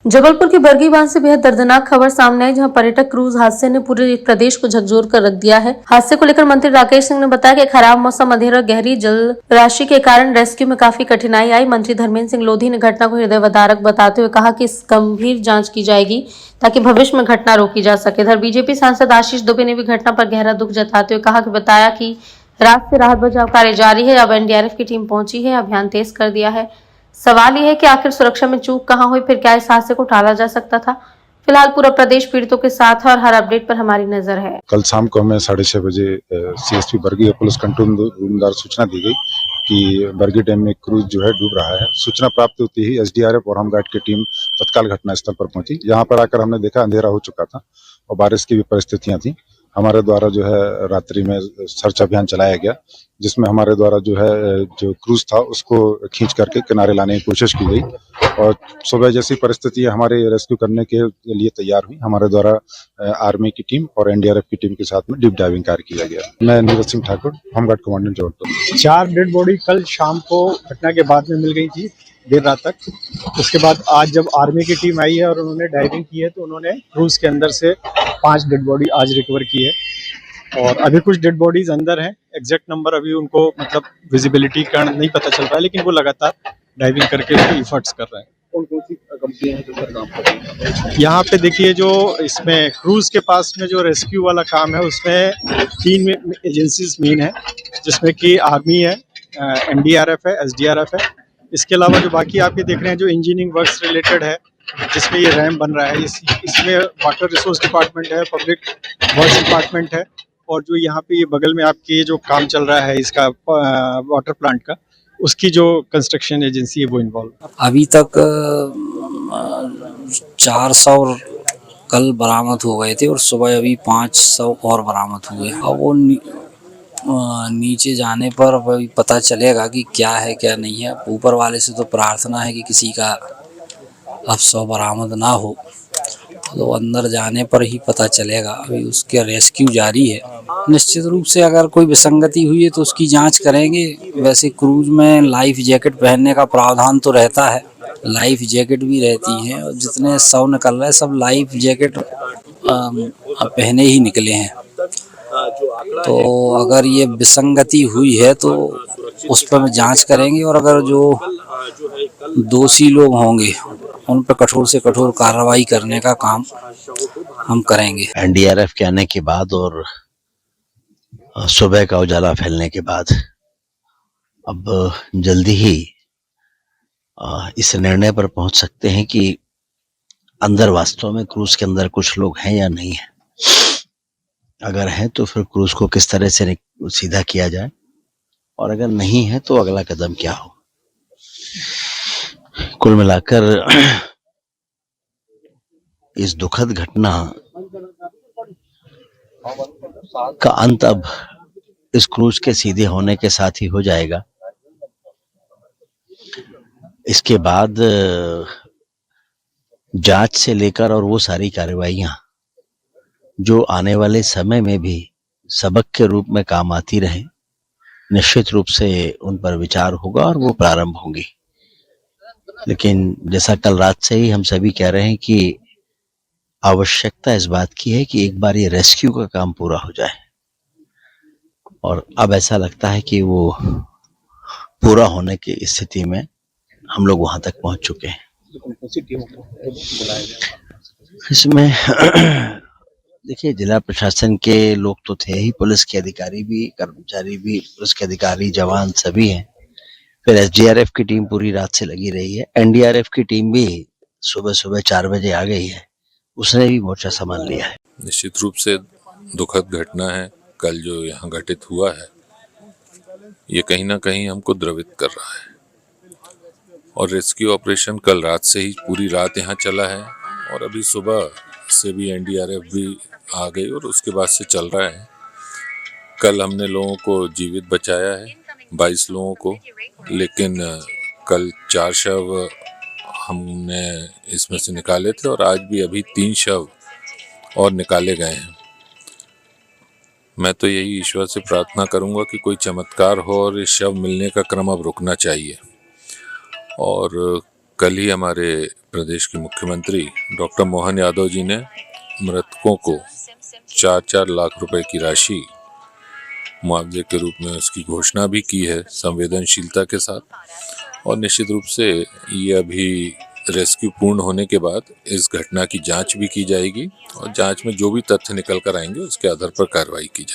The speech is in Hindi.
जबलपुर के बरगी बांध से बेहद दर्दनाक खबर सामने आई, जहां पर्यटक क्रूज हादसे ने पूरे प्रदेश को झकझोर कर रख दिया है। हादसे को लेकर मंत्री राकेश सिंह ने बताया कि खराब मौसम, अंधेरा, गहरी जल राशि के कारण रेस्क्यू में काफी कठिनाई आई। मंत्री धर्मेंद्र सिंह लोधी ने घटना को हृदयविदारक बताते हुए कहा कि इस गंभीर जांच की जाएगी ताकि भविष्य में घटना रोकी जा सके। इधर बीजेपी सांसद आशीष दुबे ने भी घटना पर गहरा दुख जताते हुए कहा कि बताया कि रात से राहत बचाव कार्य जारी है। अब एनडीआरएफ की टीम पहुंची है, अभियान तेज कर दिया है। सवाल यह है कि आखिर सुरक्षा में चूक कहां हुई, फिर क्या इस हादसे को टाला जा सकता था। फिलहाल पूरा प्रदेश पीड़ितों के साथ है और हर अपडेट पर हमारी नजर है। कल शाम को हमें 6:30 बजे CSP Bargi police control room द्वारा सूचना दी गई कि बरगी डैम में क्रूज जो है डूब रहा है। सूचना प्राप्त होती ही एसडीआरएफ और होमगार्ड की टीम तत्काल घटनास्थल पर पहुंची। यहाँ पर आकर हमने देखा अंधेरा हो चुका था और बारिश की भी परिस्थितियां थी। हमारे द्वारा जो है रात्रि में सर्च अभियान चलाया गया, जिसमें हमारे द्वारा जो क्रूज था उसको खींच करके किनारे लाने की कोशिश की गई और सुबह जैसी परिस्थिति हमारे रेस्क्यू करने के लिए तैयार हुई। हमारे द्वारा आर्मी की टीम और एनडीआरएफ की टीम के साथ में डीप डाइविंग कार्य किया गया। मैं Neeraj Singh Thakur, home guard commandant Jabalpur. 4 dead body कल शाम को घटना के बाद में मिल गई थी देर रात तक। उसके बाद आज जब आर्मी की टीम आई है और उन्होंने डाइविंग की है तो उन्होंने क्रूज के अंदर से 5 डेड बॉडी आज रिकवर की है और अभी कुछ डेड बॉडीज अंदर हैं। एग्जैक्ट नंबर अभी उनको मतलब विजिबिलिटी का नहीं पता चल रहा है, लेकिन वो लगातार डाइविंग करके उसको एफर्ट्स कर रहे हैं। कौन कौन सी कंपनियां हैं जो सर काम कर रही हैं? यहाँ पे देखिए, जो इसमें क्रूज के पास में जो रेस्क्यू वाला काम है उसमें 3 एजेंसीज मेन है, जिसमें कि आर्मी है, एनडीआरएफ है, एसडीआरएफ है। इसके अलावा जो बाकी आप ये देख रहे हैं जो इंजीनियरिंग वर्क्स रिलेटेड है, जिसमें ये रैम बन रहा है, इसमें वाटर रिसोर्स डिपार्टमेंट है, पब्लिक वर्क्स डिपार्टमेंट है और जो यहाँ पे ये बगल में आपके जो काम चल रहा है इसका वाटर प्लांट का, उसकी जो कंस्ट्रक्शन एजेंसी है वो इन्वॉल्व। अभी तक 400 कल बरामद हो गए थे और सुबह अभी 500 और बरामद हुए। अब वो नीचे जाने पर अभी पता चलेगा कि क्या है क्या नहीं है। ऊपर वाले से तो प्रार्थना है कि किसी का अफसर बरामद ना हो, तो अंदर जाने पर ही पता चलेगा। अभी उसके रेस्क्यू जारी है। निश्चित रूप से अगर कोई विसंगति हुई है तो उसकी जांच करेंगे। वैसे क्रूज में लाइफ जैकेट पहनने का प्रावधान तो रहता है, लाइफ जैकेट भी रहती है और जितने शव निकल रहे हैं सब लाइफ जैकेट पहने ही निकले हैं। तो अगर ये विसंगति हुई है तो उस पर जांच करेंगे और अगर जो दोषी लोग होंगे उन पर कठोर से कठोर कार्रवाई करने का काम हम करेंगे। एनडीआरएफ के आने के बाद और सुबह का उजाला फैलने के बाद अब जल्दी ही इस निर्णय पर पहुंच सकते हैं कि अंदर वास्तव में क्रूज के अंदर कुछ लोग हैं या नहीं है। अगर हैं तो फिर क्रूज को किस तरह से सीधा किया जाए और अगर नहीं है तो अगला कदम क्या हो। कुल मिलाकर इस दुखद घटना का अंत अब इस क्रूज के सीधे होने के साथ ही हो जाएगा। इसके बाद जांच से लेकर और वो सारी कार्रवाइयां जो आने वाले समय में भी सबक के रूप में काम आती रहे, निश्चित रूप से उन पर विचार होगा और वो प्रारंभ होंगी। लेकिन जैसा कल रात से ही हम सभी कह रहे हैं कि आवश्यकता इस बात की है कि एक बार ये रेस्क्यू का काम पूरा हो जाए और अब ऐसा लगता है कि वो पूरा होने की स्थिति में हम लोग वहां तक पहुंच चुके हैं। इसमें देखिए, जिला प्रशासन के लोग तो थे ही, पुलिस के अधिकारी भी, कर्मचारी भी, पुलिस के अधिकारी, जवान सभी हैं। फिर एसडीआरएफ की टीम पूरी रात से लगी रही है। एनडीआरएफ की टीम भी सुबह 4 बजे आ गई है, उसने भी मोर्चा संभाल लिया है। निश्चित रूप से दुखद घटना है कल जो यहाँ घटित हुआ है, ये कहीं ना कहीं हमको द्रवित कर रहा है और रेस्क्यू ऑपरेशन कल रात से ही पूरी रात यहाँ चला है और अभी सुबह से भी एनडीआरएफ भी आ गई और उसके बाद से चल रहा है। कल हमने लोगों को जीवित बचाया है, 22 लोगों को, लेकिन कल 4 शव हमने इसमें से निकाले थे और आज भी अभी 3 शव और निकाले गए हैं। मैं तो यही ईश्वर से प्रार्थना करूंगा कि कोई चमत्कार हो और इस शव मिलने का क्रम अब रुकना चाहिए। और कल ही हमारे प्रदेश के मुख्यमंत्री डॉक्टर मोहन यादव जी ने मृतकों को 4-4 लाख रुपए की राशि मुआवजे के रूप में उसकी घोषणा भी की है संवेदनशीलता के साथ। और निश्चित रूप से ये अभी रेस्क्यू पूर्ण होने के बाद इस घटना की जांच भी की जाएगी और जांच में जो भी तथ्य निकल कर आएंगे उसके आधार पर कार्रवाई की जाएगी।